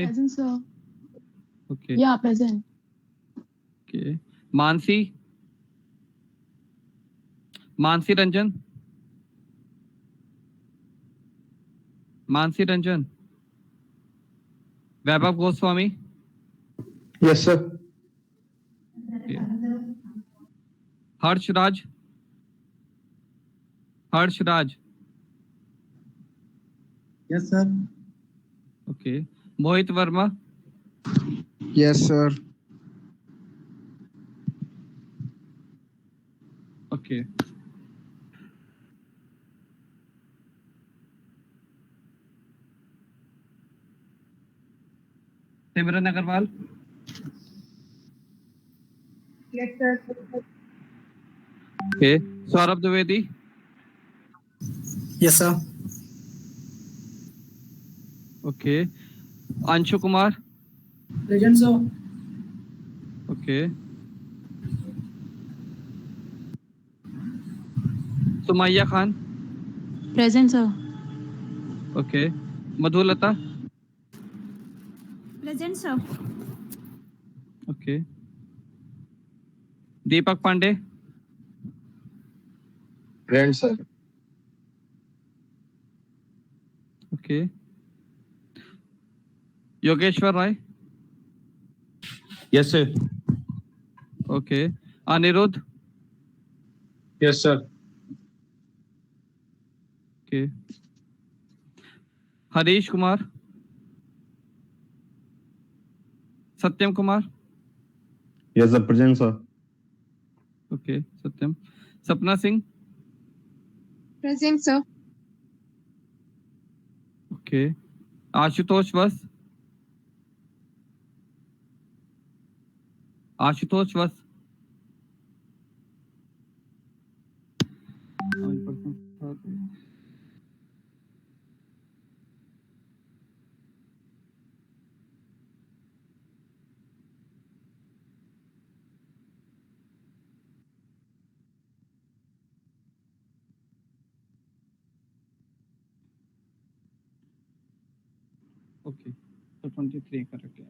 Present, sir. Okay. Yeah, present. Okay. Mansi Ranjan. Mansi Ranjan. Vaibhav Goswami. Yes, sir. Okay. Harsh Raj. Yes, sir. Okay. Mohit Verma. Yes, sir. Okay. Simran Agarwal. Yes, sir. Okay. Saurabh Dwivedi. Yes, sir. Okay. Anshu Kumar. Present, sir. Okay. Sumaya Khan. Present, sir. Okay. Madhulata. Present, sir. Okay. Deepak Pandey. Present, sir. Okay. Yogeshwar Rai. Yes, sir. Okay. Anirudh. Yes, sir. Okay. Harish Kumar. Satyam Kumar. Yes, sir. Present, sir. Okay. Satyam. Sapna Singh. Present, sir. Okay. Ashutosh Vas. Okay. So 23 correct है.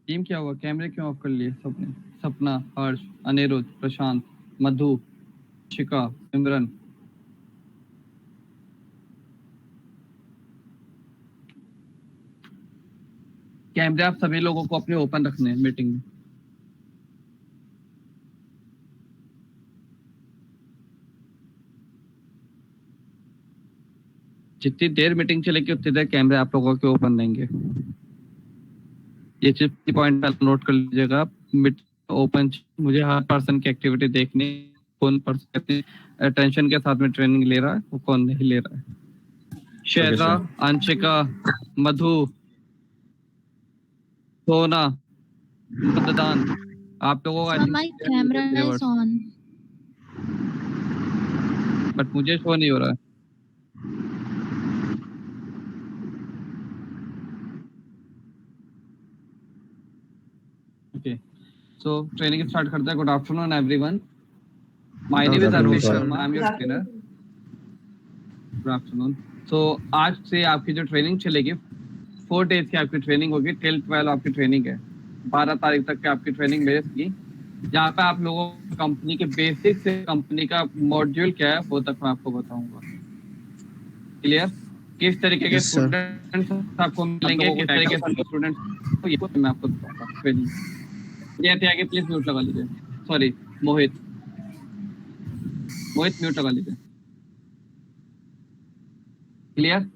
Team क्या हुआ? कैमरे क्यों of कर लिए सबने? सपना, हर्ष, अनिरुद्ध, प्रशांत, मधु, शिका, सिमरन. कैमरे आप सभी लोगों को अपने ओपन रखने हैं मीटिंग में. जितनी देर मीटिंग चलेगी उतनी देर कैमरे आप लोगों के ओपन रहेंगे. ये चीज पॉइंट नोट कर लीजिएगा. ओपन मुझे हर पर्सन की एक्टिविटी देखनी, कौन पर्सन कितनी अटेंशन के साथ में ट्रेनिंग ले रहा है, वो कौन नहीं ले रहा है. शेजा, अंशिका, मधु, सोना, मतदान, आप लोगों का My camera is on. But मुझे शो नहीं हो रहा है. Okay. So training start करते हैं. Good afternoon everyone. My name is Arvind Sharma. I'm your trainer. Good afternoon. So आज से आपकी जो ट्रेनिंग चलेगी 4 days की आपकी ट्रेनिंग होगी. till 12 आपकी ट्रेनिंग है. 12 तारीख तक की आपकी ट्रेनिंग मिलेगी. जहाँ पे आप लोगों को कंपनी के बेसिक से कंपनी का मॉड्यूल क्या है वो तक मैं आपको बताऊंगा. क्लियर? किस तरीके के स्टूडेंट्स आपको मिलेंगे, किस तरीके के स्टूडेंट्स ये मैं आपको बताऊंगा ट्रेनिंग. ये आगे प्लीज म्यूट लगा लीजिए. सॉरी मोहित म्यूट लगा लीजिए. क्लियर?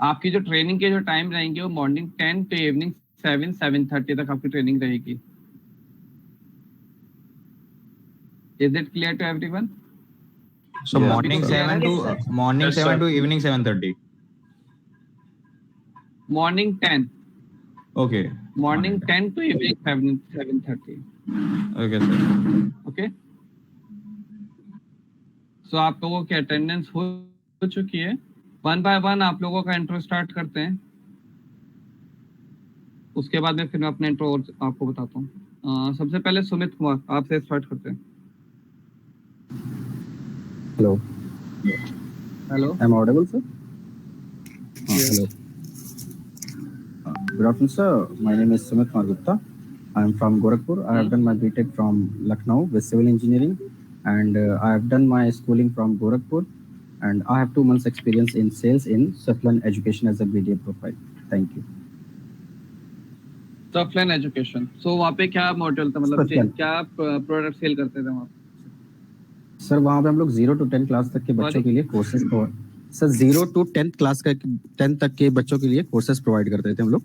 आपकी जो ट्रेनिंग के जो टाइम रहेंगे वो मॉर्निंग 10 to इवनिंग 7:30 तक आपकी ट्रेनिंग रहेगी. Is it clear to everyone? So morning 7 to evening 7:30. Morning 10. Okay. Morning 10 to evening 7:30. Okay, sir. Okay. So आप लोगों की अटेंडेंस हो चुकी है. 1 by 1 आप लोगों का इंट्रो स्टार्ट करते हैं. उसके बाद में फिर मैं अपना इंट्रो आपको बताता हूँ. सबसे पहले सुमित कुमार आपसे स्टार्ट करते हैं. Hello. Hello. I'm audible, sir? Yes. Hello. Good afternoon, sir. My name is Sumit Kumar Gupta. I'm from Gorakhpur. I have done my BTech from Lucknow with civil engineering, and I have done my schooling from Gorakhpur, and I have 2 months experience in sales in Suflan Education as a BDA profile. Thank you. Suflan Education. So वहाँ पे क्या module था, मतलब Suflan. क्या product cell करते थे वहाँ? Sir वहाँ पे हम लोग 0 to 10 क्लास तक के बच्चों के लिए कोर्सेज सर 0 to 10 क्लास का 10 तक के बच्चों के लिए कोर्सेज प्रोवाइड करते थे हम लोग.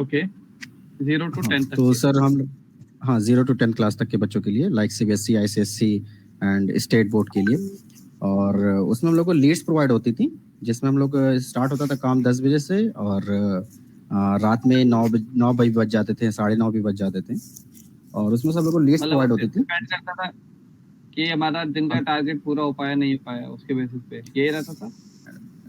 ओके 0 to 10 तक. तो सर हम 0 to 10 क्लास तक के बच्चों के लिए like CBSE, ICSE and state board के लिए. और उसमें हम लोग को लीड्स प्रोवाइड होती थी, जिसमें हम लोग स्टार्ट होता था काम 10 बजे से और रात में 9 बजे बज जाते थे, 9:30 भी बज जाते थे. और उसमें सब लोग को लीड्स प्रोवाइड होती थी. डिपेंड करता था कि हमारा दिन का टारगेट पूरा हो पाया नहीं हो पाया, उसके बेसिस पे यही रहता था.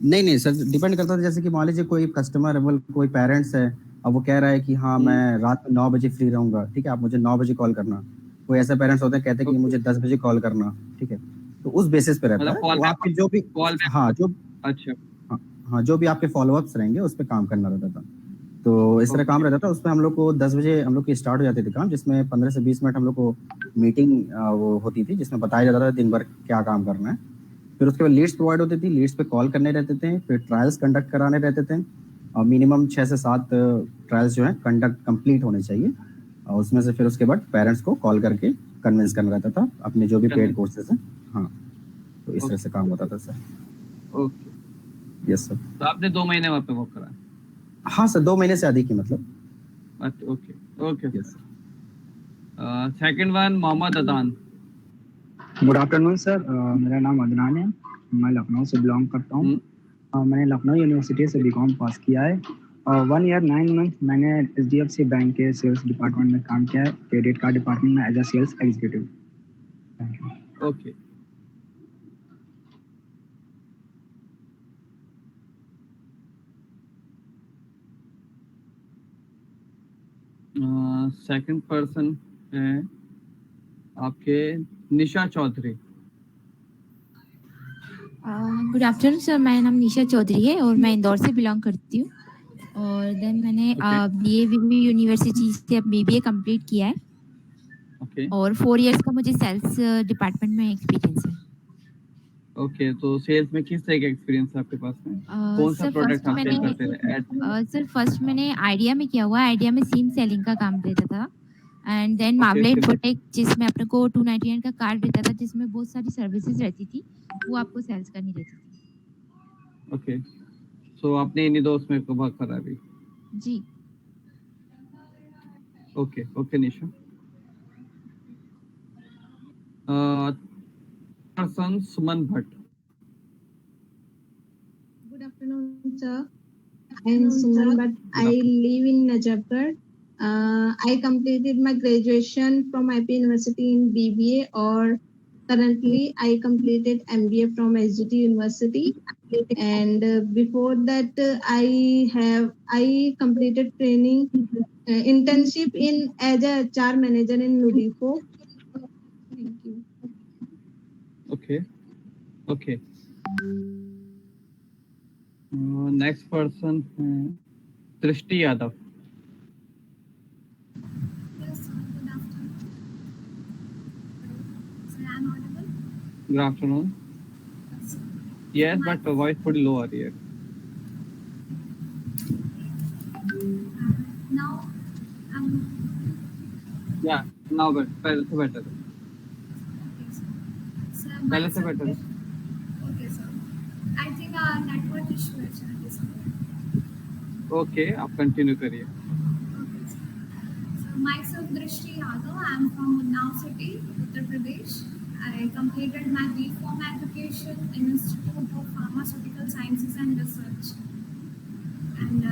नहीं सर, डिपेंड करता था. जैसे कि मान लीजिए कोई कस्टमर है, कोई पेरेंट्स है, अब वो कह रहा है कि हाँ मैं रात में 9 बजे फ्री रहूंगा, ठीक है, आप मुझे 9 बजे कॉल करना. कोई ऐसे पेरेंट्स होते हैं कहते हैं कि मुझे 10 बजे कॉल करना, ठीक है. तो उस बेसिस पे रहता है. तो आपके जो भी हाँ जो भी आपके फॉलोअप्स रहेंगे उस पर काम करना रहता था. तो इस तरह काम रहता था. उसमें हम लोग को 10 बजे हम लोग की स्टार्ट हो जाती थी काम, जिसमें 15 से 20 मिनट हम लोग को मीटिंग वो होती थी, जिसमें बताया जाता था दिन भर क्या काम करना है. फिर उसके बाद लीड्स प्रोवाइड होती थी. लीड्स पे कॉल करने रहते थे, फिर ट्रायल्स कंडक्ट कराने रहते थे, और मिनिमम 6 से 7 ट्रायल्स जो है कंप्लीट होने चाहिए. और उसमें से फिर उसके बाद पेरेंट्स को कॉल करके कन्विंस करना रहता था अपने जो भी पेड कोर्सेज हैं. हाँ, तो इस तरह से काम होता था सर. ओके. Yes sir. तो आपने 2 महीने वहाँ पे वर्क करा? हाँ सर, 2 महीने से अधिक ही मतलब. अच्छा, okay. Yes. Second one Mohammad Adnan. Good afternoon sir. मेरा नाम अदनान है, मैं लखनऊ से बिलोंग करता हूँ. मैंने लखनऊ यूनिवर्सिटी से बीकॉम पास किया है. 1 ईयर 9 मंथ मैंने HDFC बैंक के सेल्स डिपार्टमेंट में काम किया है, क्रेडिट कार्ड डिपार्टमेंट में as a sales executive. Thank you. Okay. Second person है आपके Nisha Chaudhary. Good afternoon sir, मेरा नाम निशा चौधरी है और मैं इंदौर से बिलोंग करती हूँ. और देन मैंने BA यूनिवर्सिटी से BBA कंप्लीट किया है. और 4 इयर्स का मुझे सेल्स डिपार्टमेंट में एक्सपीरियंस है. ओके. तो सेल्स में किस तरह का एक्सपीरियंस है आपके पास में? कौन सा प्रोडक्ट आप सेल करते थे? सर फर्स्ट मैंने आइडिया में किया हुआ. आइडिया में सिम सेलिंग का काम देता था. एंड देन मामले इन्फोटेक, जिसमें अपने को 299 का कार्ड रहता था, जिसमें बहुत सारी सर्विसेज रहती थी, वो आपको सेल्स करनी रहती थी. ओके. सो आपने इन्हीं दो उसमें वर्क करा अभी? जी. Okay Nisha. Person Suman Bhatt. Good afternoon, sir. I am Suman Bhatt. I live in Najafgarh. I completed my graduation from IP University in BBA, or currently I completed MBA from SGT University. And before that, I completed training internship in as a HR manager in Nudico. Thank you. Okay. Next person है दृष्टि Yadav. Good afternoon. Yes, but voice थोड़ी लो आ रही है. Now पहले से better है. I think our network issue है शायद. ओके, आप कंटिन्यू करिए. So myself Drishti Yadav. I am from Unnao city, Uttar Pradesh. I completed my B.Pharm education in Institute of Pharmaceutical Sciences and Research, and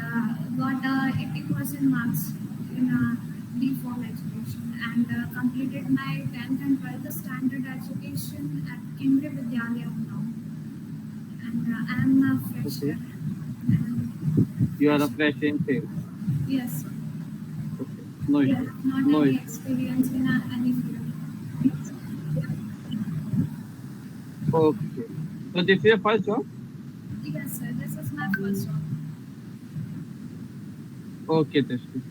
got 80% marks in B.Pharm education, and completed my 10th and 12th standard education at Kendriya Vidyalaya Unnao. And I am a fresher. You are a fresher in sales? Yes. Okay. No issue. Not any experience in any field. Okay. So this is your first job? Yes, sir. This is my first job. Okay, Drishti.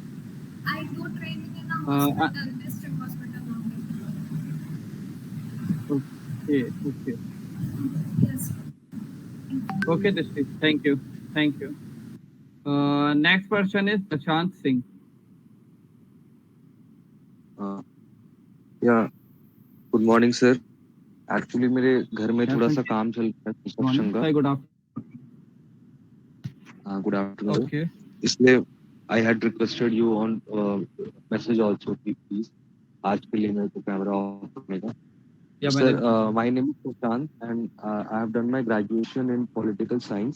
I do training in a Uh, hospital, district hospital only. okay, okay. Yes, sir. Okay, Drishti. Thank you. Thank you. Next person is Prashant Singh. या good morning sir. Actually मेरे घर में थोड़ा सा काम चल रहा है Morning. कंस्ट्रक्शन का। Hi, good afternoon. Good afternoon. Okay. इसलिए I had requested you on message also कि प्लीज आज के लिए मेरे को कैमरा ऑफ करने का। Yeah, सर मैंने my name is Prashant and I have done my graduation in political science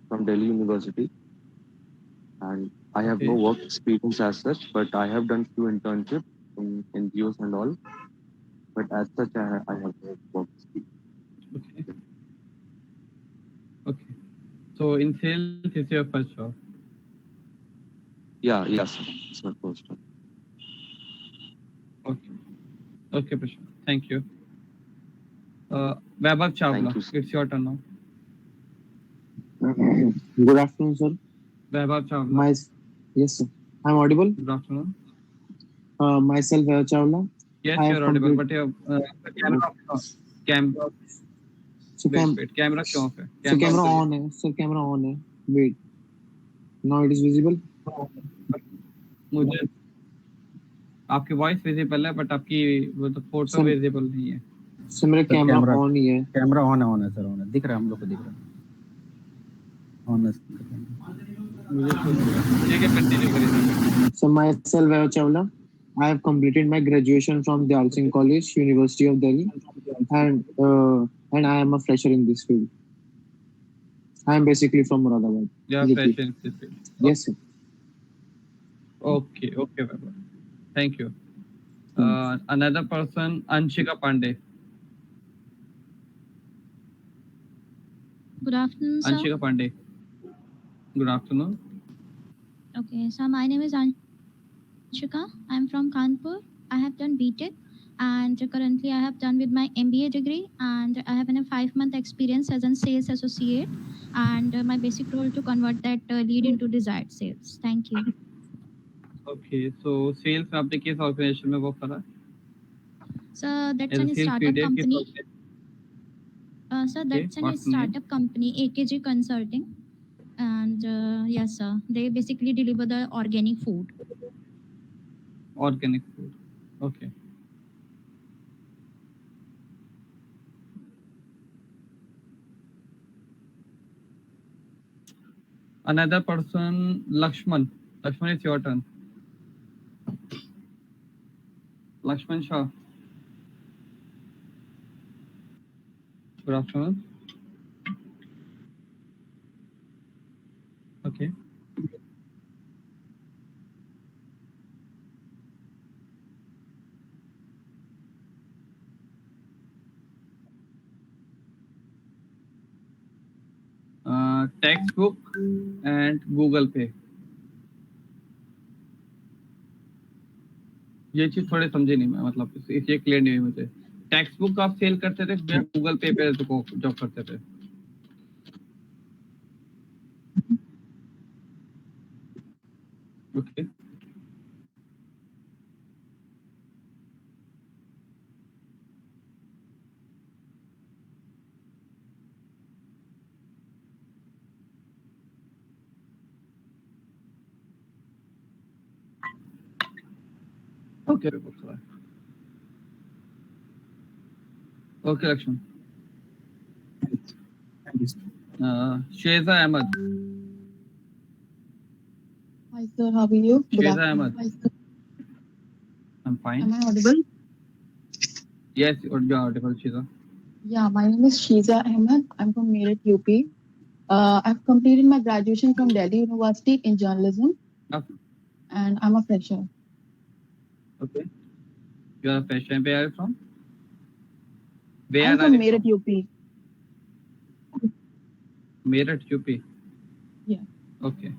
from Delhi university and I have no okay. work experience as such, but I have done few internships in NGOs and all. But as such, I have no work experience. Okay. Okay. So in sales is your first job. Yeah, yes, sir. It's my first time. Okay. Okay, Prashant. Thank you. Vaibhav Chawla. Thank you, sir. It's your turn now. Good afternoon, sir. Vaibhav Chawla. Yes, sir. I'm audible. Good afternoon. Myself, Chawla. Yes, I have you're audible, complete. but your camera off. Cam. So Wait. Camera क्यों off है? so camera करिए. on है. Sir, camera on है. Wait. Now it is visible. मुझे आपकी voice visible है, but आपकी वो तो फोटो Sir, विजिबल नहीं है. sir मेरा सर, कैमरा कैमरा ऑन ही है. कैमरा ऑन है सर, ऑन है, दिख रहा है, हम लोग को दिख रहा है, ऑन है। मुझे ठीक है, कंटिन्यू करिए. So myself, Chawla. I have completed my graduation from Dayal Singh College, University of Delhi, and I am a fresher in this field. I am basically from Moradabad. You are UP. fresh in this field. Yes, sir. Okay, Vaibhav. Thank you. Another person, Anshika Pandey. Good afternoon, sir. Anshika Pandey. Good afternoon. Okay, so my name is Anshika. I'm from Kanpur. I have done BTech and currently I have done with my MBA degree and I have a 5-month experience as a sales associate and my basic role to convert that lead into desired sales. Thank you. Okay, so sales में आपने किस organisation में work करा? So that's As a a sales startup leader, किस company. organization? So that's a what's the name? startup company, AKG Consulting. And yes, sir, they basically deliver the organic food. Organic food. Okay. Another person, Lakshman. Lakshman, it's your turn. Lakshman Shah. Good afternoon. Okay. Textbook and Google Pay. ये चीज थोड़े समझे नहीं मैं, मतलब ये clear नहीं हुई मुझे. टेक्स्ट बुक आप सेल करते थे या गूगल पे पे तो जॉब करते थे? Okay. Okay okay Lakshman. Sheza Ahmed. Hi sir, how are you? Good Sheza afternoon. Ahmed. Hi, sir. I'm fine. Am I audible? Yes, you're audible, Sheza. Yeah, my name is Shiza Ahmed. I'm from Meerut, UP. I've completed my graduation from Delhi University in journalism, and I'm a fresher. Okay. You are a fresher. Where are you from? I'm from Meerut, UP. Meerut, UP. Yeah. Okay.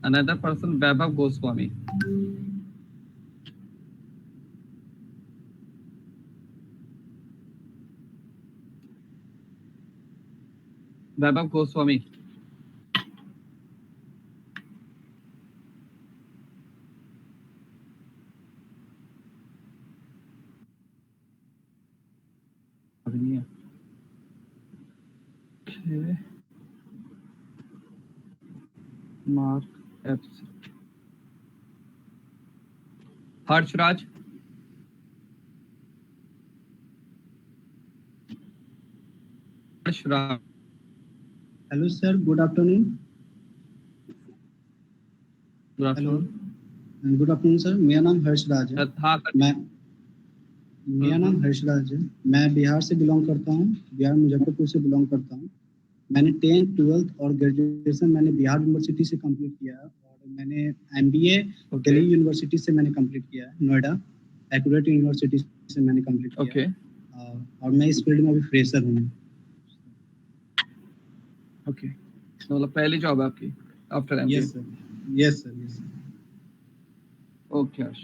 Another person, Vaibhav Goswami. Vaibhav Goswami. Okay. Mark absent. Harsh Raj. Harsh Raj. Hello sir, good afternoon. Good afternoon. Good afternoon sir, मेरा नाम हर्ष राज है। मेरा नाम हर्ष राज है। मैं बिहार से belong करता हूँ, बिहार मुजफ्फरपुर से बिलोंग करता हूँ। मैंने 10th 12th और ग्रेजुएशन मैंने बिहार यूनिवर्सिटी से कंप्लीट किया है और मैंने एमबीए दिल्ली यूनिवर्सिटी से मैंने कंप्लीट किया है, नोएडा एक्यूरेट यूनिवर्सिटी से मैंने कंप्लीट किया है। और मैं इस फील्ड में अभी फ्रेशर हूँ। ओके, मतलब पहली जॉब है आपकी after MBA? Yes sir, yes sir, yes. Okay, Harsh.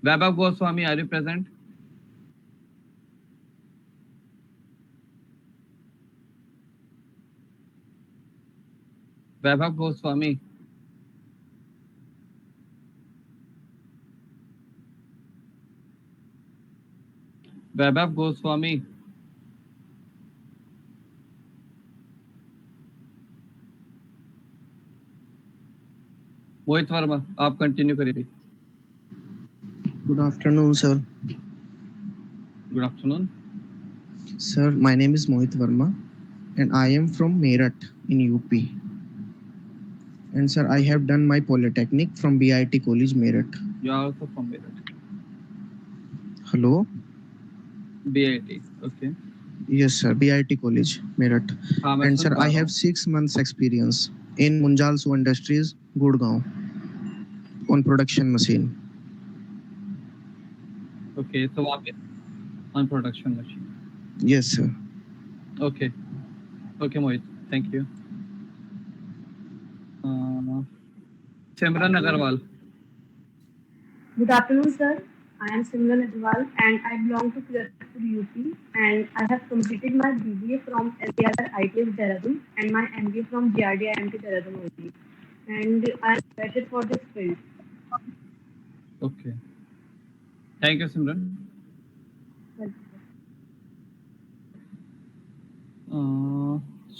Vaibhav Goswami, are you present? Vaibhav Goswami. Vaibhav Goswami. मोहित वर्मा, आप कंटिन्यू करिए। Good afternoon, sir. Good afternoon. Sir, my name is Mohit Verma and I am from Meerut in UP. And sir, I have done my polytechnic from BIT College, Meerut. You are also from Meerut. Hello? BIT, okay. Yes, sir, BIT College, Meerut. And sir, I have 6 months experience in Munjal Su Industries, Gurgaon, on production machine. Okay, so on production machine. Yes, sir. Okay. Okay, Mohit. Thank you. Simran Agarwal. Good afternoon, sir. I am Simran Agarwal and I belong to Kiratpur, UP, and I have completed my BBA from SDR ITS Dehradun and my MBA from GRD IMT Dehradun only. And I am excited for this field. Okay. Thank you, Simran.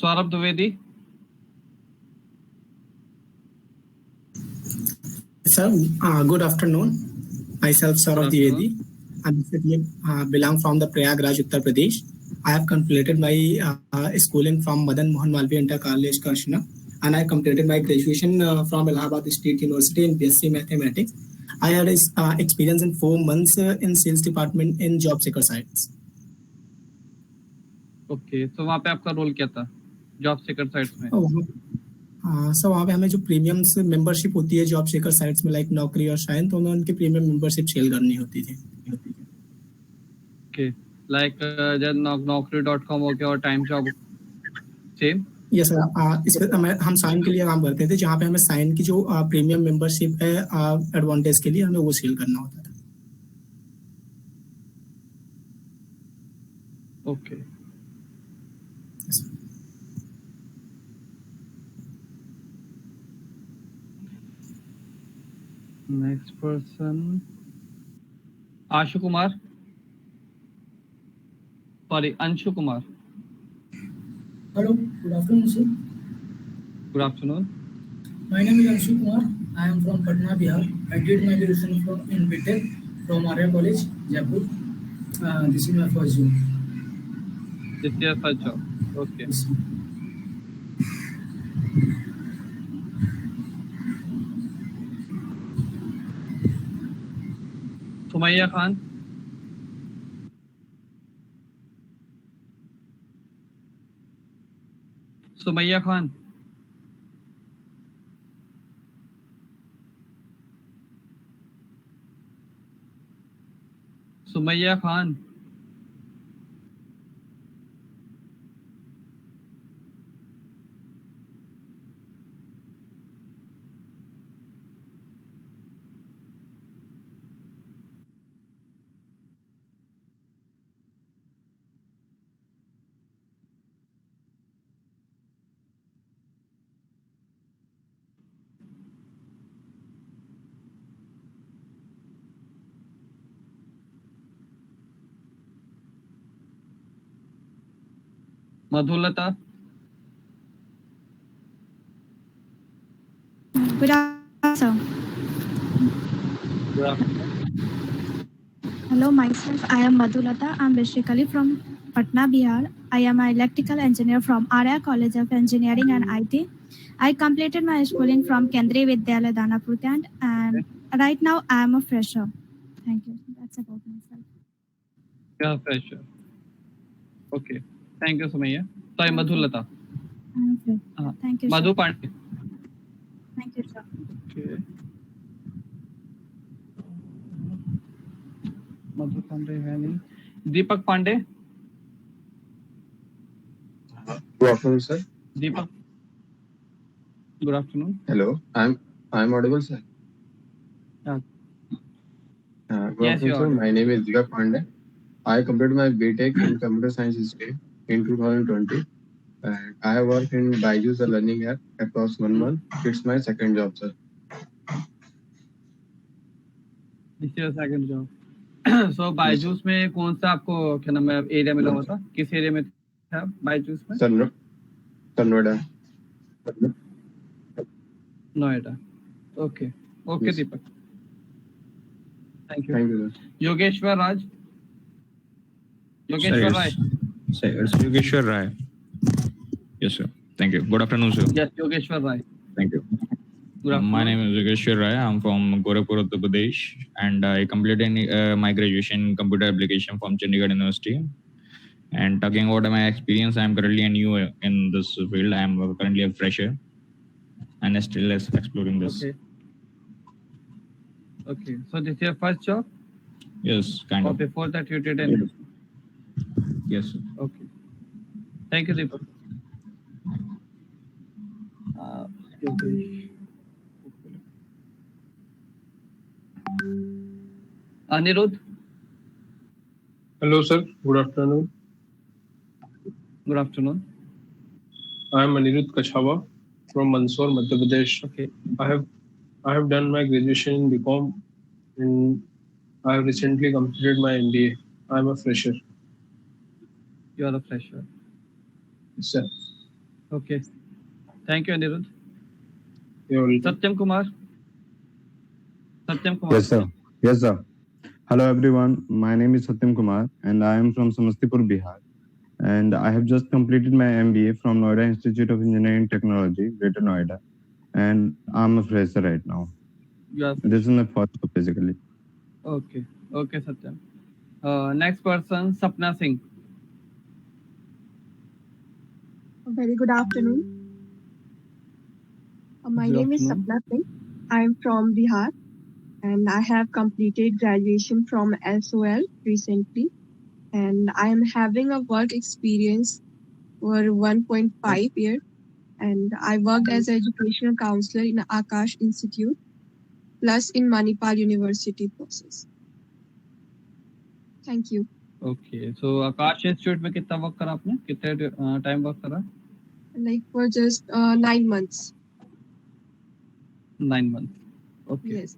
Saurabh Dwivedi. Sir, good afternoon. Myself Saurabh Dwivedi. I belong from the Prayagraj, Uttar Pradesh. I have completed my schooling from Madan Mohan Malviya Inter College, Karshna, and I completed my graduation from Allahabad State University in BSc Mathematics. I had experience in 4 months in sales department in job seeker sites. Okay, so वहाँ पे आपका role क्या था job seeker sites में? Sir वहाँ पे हमें जो प्रीमियम्स मेंबरशिप होती है जॉब सीकर साइट्स में लाइक नौकरी और शाइन, तो हमें उनकी प्रीमियम मेंबरशिप सेल करनी होती थी। Okay, like जब naukri.com हो गया और time job same? Yes sir, इस पर हम साइन के लिए काम करते थे, जहाँ पे हमें साइन की जो प्रीमियम मेंबरशिप है एडवांटेज के लिए हमें वो सेल करना होता था। Okay. Next person, Ashu Kumar. Sorry, Anshu Kumar. Hello, good afternoon, sir. Good afternoon. My name is Anshu Kumar. I am from Patna, Bihar. I did my graduation in BTech from Arya College, Jaipur. This is my first job. This is your first job. Okay. Yes, Sumayya Khan. Sumayya Khan. Sumayya Khan. Madhulata. Good afternoon, Good sir. afternoon. Hello, myself. I am Madhulata. I'm basically from Patna, Bihar. I am an electrical engineer from Arya College of Engineering and IT. I completed my schooling from Kendriya Vidyalaya, Danapur, Kent, and right now I am a fresher. Thank you. That's about myself. Yeah, fresher. Okay. Thank you, Sumaya. Sorry, Madhulata. Okay. Thank you, sir. Madhu Pandey. Thank you, sir. Okay. मधु पांडे है नहीं. दीपक Pandey. Good afternoon, sir. Deepak. Good afternoon. Hello, I'm audible, sir. Yeah. Good Yes, afternoon, you sir. are. My name is Deepak Pandey. I completed my BTech in computer science stream in 2020. And I have worked in Byju's the learning app across 1 month. It's my second job, sir. This is your second job. So Byju's में कौन सा आपको क्या नाम है area मिला हुआ था? किस एरिया में था बायजूस में? Sir, Noida. Noida. Okay. Okay, Yes. Deepak. Thank you. Thank you, sir. Yogeshwar Raj. Sir, Yogeshwar Rai. it's Yogeshwar Rai. Yes, sir. Thank you. Good afternoon, sir. Yes, Yogeshwar Rai. Thank you. Good afternoon. My name is Yogeshwar Rai. I'm from Gorakhpur, Uttar Pradesh, and I completed my graduation in computer application from Chandigarh University. And talking about my experience, I'm currently a new in this field. I'm currently a fresher, and still exploring this. Okay. Okay. So this is your first job? Yes, kind Or of. before that you did any? Yes, sir. Okay. Thank you, Deepak. Anirudh. Hello, sir. Good afternoon. Good afternoon. I am Anirudh Kachawa from Mandsaur, Madhya Pradesh. Okay. I have done my graduation in BCom and I have recently completed my MBA. I am a fresher. You are a fresher. Yes, sir. Okay. Thank you, Anirudh. You're welcome. Satyam Kumar. Satyam Kumar. Yes, sir. Yes, sir. Hello, everyone. My name is Satyam Kumar, and I am from Samastipur, Bihar. And I have just completed my MBA from Noida Institute of Engineering Technology, Greater Noida. And I'm a fresher right now. You are This is my first job, basically. Okay. Okay, Satyam. Next person, Sapna Singh. Very good afternoon. My Good name is afternoon. Sapna Singh. I am from Bihar and I have completed graduation from SOL recently. And I am having a work experience for 1.5 years. And I worked as an educational counselor in Akash Institute, plus in Manipal University process. Thank you. Okay. So Akash institute में कितना work करा आपने? कितने time work करा? Like for just 9 months. 9 months. Okay. Yes.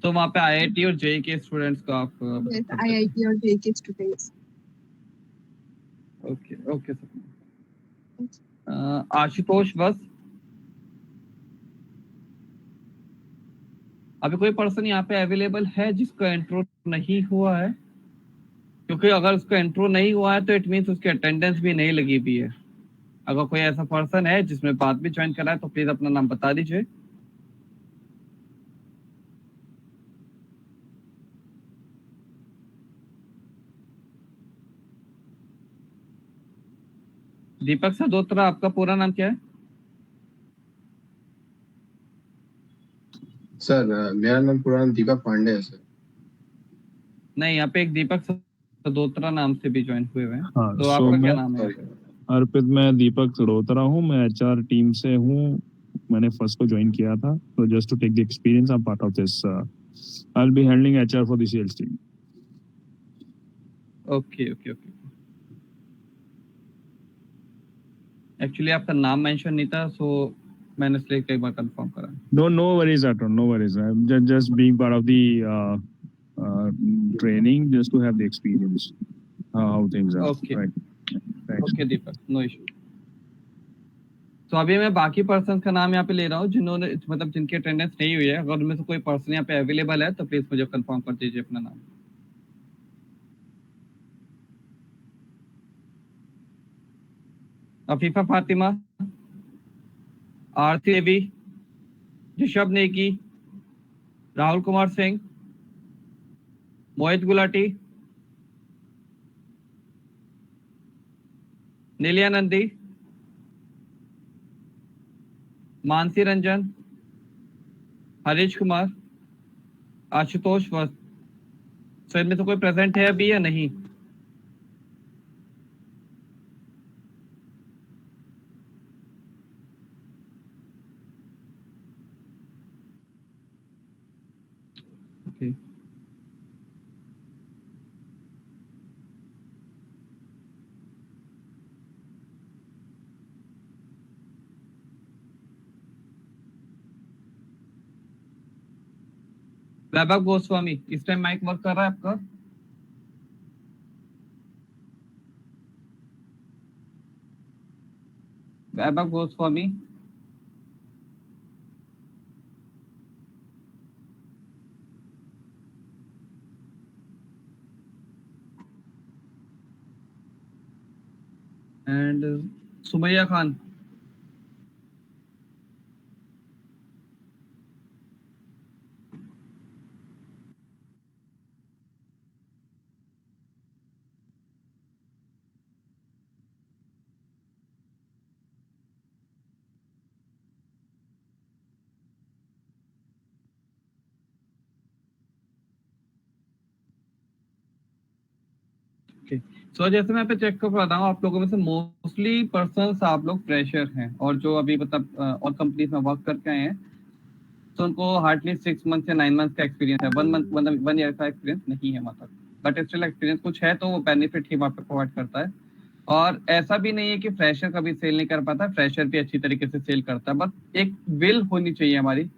तो वहाँ पे IIT और JEE के स्टूडेंट्स को आप Yes, IIT or JK students. Okay okay sir. Ashutosh बस. अभी कोई पर्सन यहाँ पे अवेलेबल है जिसका इंट्रो नहीं हुआ है? क्योंकि अगर उसका इंट्रो नहीं हुआ है तो इट मींस उसकी अटेंडेंस भी नहीं लगी हुई है. अगर कोई ऐसा पर्सन है जिसमें बाद में ज्वाइन करा है तो प्लीज अपना नाम बता दीजिए. दीपक सदोत्रा, आपका पूरा नाम क्या है? सर मेरा नाम पूरा नाम दीपक पांडे है, सर. नहीं, यहाँ पे एक दीपक सदोत्रा नाम से भी ज्वाइन हुए हैं. हाँ, तो आपका क्या नाम है? अर्पित, मैं दीपक सड़ोत्रा हूँ. मैं HR टीम से हूँ. मैंने फर्स्ट को ज्वाइन किया था. तो just to take the experience, I am part of this. I will be handling HR for the sales team. Okay okay okay. Actually आपका नाम मेंशन नहीं था, सो मैंने इसलिए कई बार कंफर्म करा. No worries at all. No worries. I'm just being part of the training just to have the experience how things are. Okay. Right. Okay Deepak, no issue. तो अभी मैं बाकी पर्सन का नाम यहाँ पे ले रहा हूँ जिन्होंने मतलब जिनकी अटेंडेंस नहीं हुई है। अगर उनमें से कोई पर्सन यहाँ पे अवेलेबल है तो प्लीज मुझे कंफर्म कर दीजिए अपना नाम। अफीफा फातिमा, आरती देवी, ऋषभ नेगी, राहुल कुमार सिंह, मोहित गुलाटी, नीलिया नंदी, मानसी रंजन, हरीश कुमार, आशुतोष वस्त। सो इनमें से कोई प्रेजेंट है अभी या नहीं? ओके वैभव गोस्वामी, इस टाइम माइक वर्क कर रहा है आपका? वैभव गोस्वामी, एंड सुमैया खान। सो जैसे मैं पे चेक कर रहा हूँ, आप लोगों में से मोस्टली पर्सन्स आप लोग फ्रेशर हैं और जो अभी मतलब और कंपनीज में वर्क करके आए हैं, तो उनको हार्डली 6 मंथ या 9 मंथ का एक्सपीरियंस है। 1 ईयर का एक्सपीरियंस नहीं है मतलब, बट स्टिल एक्सपीरियंस कुछ है तो वो बेनिफिट ही वहाँ पे प्रोवाइड करता है। और ऐसा भी नहीं है कि फ्रेशर कभी सेल नहीं कर पाता, फ्रेशर भी अच्छी तरीके से सेल करता है। बस एक विल होनी चाहिए हमारी,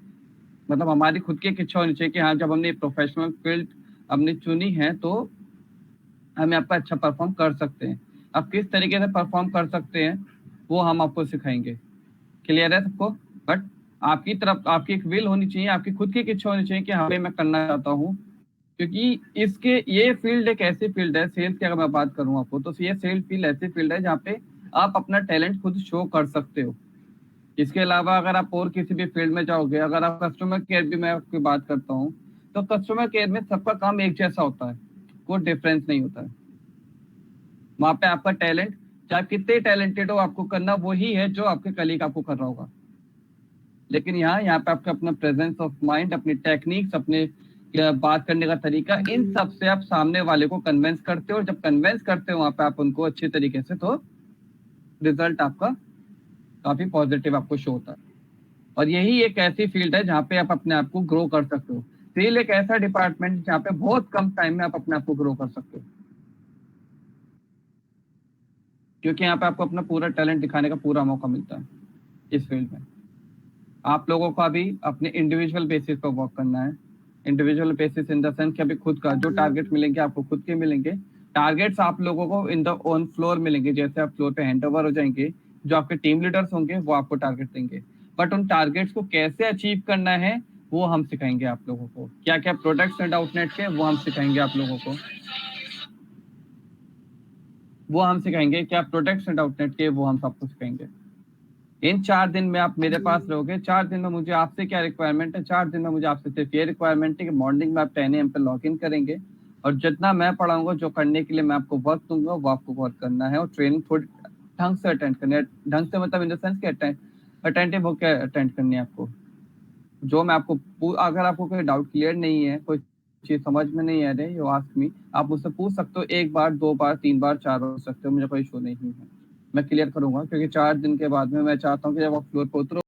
मतलब हमारी खुद की एक इच्छा होनी चाहिए कि हाँ जब हमने प्रोफेशनल फील्ड हमने चुनी है तो हम यहाँ पर अच्छा परफॉर्म कर सकते हैं। अब किस तरीके से परफॉर्म कर सकते हैं वो हम आपको सिखाएंगे। क्लियर है सबको? बट आपकी तरफ आपकी एक विल होनी चाहिए, आपकी खुद की एक इच्छा होनी चाहिए कि हाँ मैं करना चाहता हूँ। क्योंकि इसके ये फील्ड एक ऐसी फील्ड है, सेल्स की अगर मैं बात करूँ आपको, तो ये सेल्स फील्ड ऐसी फील्ड है जहाँ पे आप अपना टैलेंट खुद शो कर सकते हो। इसके अलावा अगर आप और किसी भी फील्ड में जाओगे, अगर आप कस्टमर केयर भी मैं आपकी बात करता हूँ, तो कस्टमर केयर में सबका काम एक जैसा होता है, कोई डिफरेंस नहीं होता है। वहां पे आपका टैलेंट, चाहे कितने टैलेंटेड हो, आपको करना वही है जो आपके कलीग आपको कर रहा होगा। लेकिन यहाँ पे आपका अपना प्रेजेंस ऑफ माइंड, अपनी टेक्निक्स, अपने बात करने का तरीका, इन सब से आप सामने वाले को कन्विंस करते हो। और जब कन्विंस करते हो वहां पे आप उनको अच्छे तरीके से, तो रिजल्ट आपका काफी पॉजिटिव आपको शो होता है। और यही एक ऐसी फील्ड है जहाँ पे आप अपने आप को ग्रो कर सकते हो। सेल एक ऐसा डिपार्टमेंट जहाँ पे बहुत कम टाइम में आप अपने आप को ग्रो कर सकते हो, क्योंकि यहाँ पे आपको अपना पूरा टैलेंट दिखाने का पूरा मौका मिलता है। इस फील्ड में आप लोगों का भी अपने इंडिविजुअल बेसिस पर वर्क करना है। Individual basis in the sense कि अभी खुद का जो टारगेट मिलेंगे आपको खुद के मिलेंगे। टारगेट्स आप लोगों को इन द ऑन फ्लोर मिलेंगे। जैसे आप फ्लोर पे हैंड ओवर हो जाएंगे, जो आपके टीम लीडर्स होंगे वो आपको टारगेट देंगे। बट उन टारगेट्स को कैसे अचीव करना है वो हम सिखाएंगे आप लोगों को। क्या क्या प्रोडक्ट्स हैं डाउटनेट के, वो हम सिखाएंगे आप लोगों को। क्या प्रोडक्ट्स हैं डाउटनेट के, वो हम सबको सिखाएंगे। इन 4 दिन में आप मेरे पास रहोगे। 4 दिन में मुझे आपसे क्या रिक्वायरमेंट है? 4 दिन में मुझे आपसे सिर्फ ये रिक्वायरमेंट है कि मॉर्निंग में आप 10 AM पे लॉग इन करेंगे और जितना मैं पढ़ाऊंगा, जो करने के लिए मैं आपको वर्क दूंगा, वो आपको वर्क करना है। और ट्रेनिंग थोड़ी ढंग से अटेंड करनी है। ढंग से मतलब इन द सेंस कि अटेंटिव होकर अटेंड करनी है आपको। जो मैं आपको, अगर आपको कोई डाउट क्लियर नहीं है, कोई चीज समझ में नहीं आ रही, यू आस्क मी, आप मुझसे पूछ सकते हो। 1 बार 2 बार 3 बार 4 बार पूछ सकते हो, मुझे कोई इशू नहीं है। मैं क्लियर करूंगा, क्योंकि 4 दिन के बाद में मैं चाहता हूँ कि जब आप फ्लोर पर उतरो